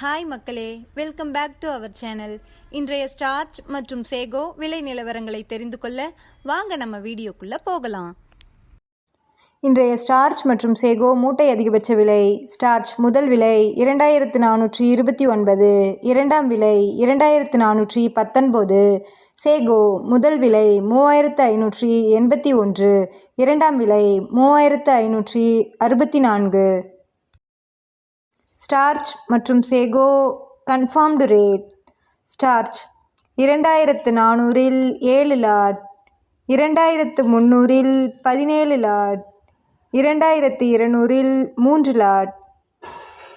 Hi மக்களே, welcome back to our channel. இன்றைய starch மற்றும் சேகோ விலை நிலவரங்களை தெரிந்து கொள்ள வாங்க நம்ம வீடியோக்குள்ளே போகலாம். இன்றைய ஸ்டார்ச் மற்றும் சேகோ மூட்டை அதிகபட்ச விலை. ஸ்டார்ச் முதல் விலை 2429, இரண்டாம் விலை 2419. சேகோ முதல் விலை 3581, இரண்டாம் விலை 3564. ஸ்டார்ச் மற்றும் sago confirmed rate. Starch 2400 7 lot, 2300 17 lot, 2200 3 lot.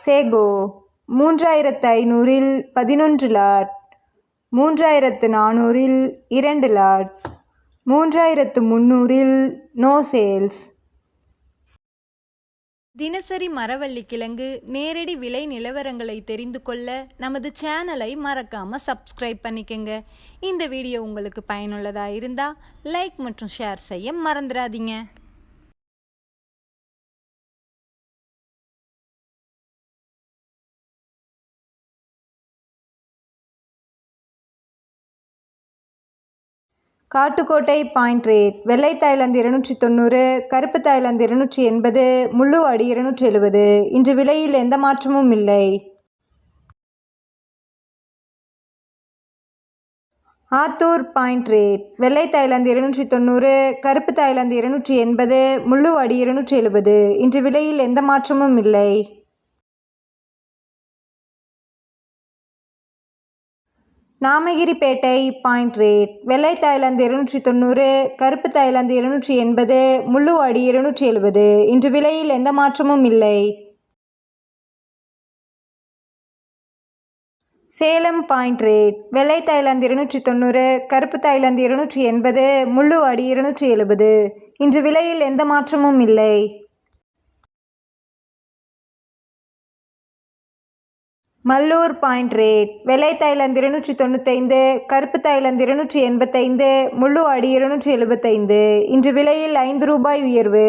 Sago 3500 11 lot, 3400 2 lot, 3300 no sales. தினசரி மரவள்ளி கிழங்கு நேரடி விலை நிலவரங்களை தெரிந்து கொள்ள நமது சேனலை மறக்காமல் சப்ஸ்கிரைப் பண்ணிக்கங்க. இந்த வீடியோ உங்களுக்கு பயனுள்ளதாக இருந்தால் லைக் மற்றும் ஷேர் செய்ய மறந்துடாதீங்க. Kattukottai point rate. வெள்ளை தாய்லாந்து 290, கருப்பு தாய்லாந்து 280, முள்ளுவாடி 270. இன்று விலையில் எந்த மாற்றமும் இல்லை. Attur point rate. வெள்ளை தாய்லாந்து 290, கருப்பு தாய்லாந்து 280, முள்ளுவாடி 270. இன்று விலையில் எந்த மாற்றமும் இல்லை. Namagiripettai point rate. வெள்ளை தாய்லாந்து 290, கருப்பு தாய்லாந்து 280, முள்ளுவாடி 270. இன்று விலையில் எந்த மாற்றமும் இல்லை. Salem point rate. வெள்ளை தாய்லாந்து 290, கருப்பு தாய்லாந்து 280, முள்ளுவாடி 270. இன்று விலையில் எந்த மாற்றமும் இல்லை. Mallur point rate. வெள்ளை தாய்லாந்து 295, கருப்பு தாய்லாந்து 285, முள்ளுவாடி 275. இன்று விலையில் 5 ரூபாய் உயர்வு.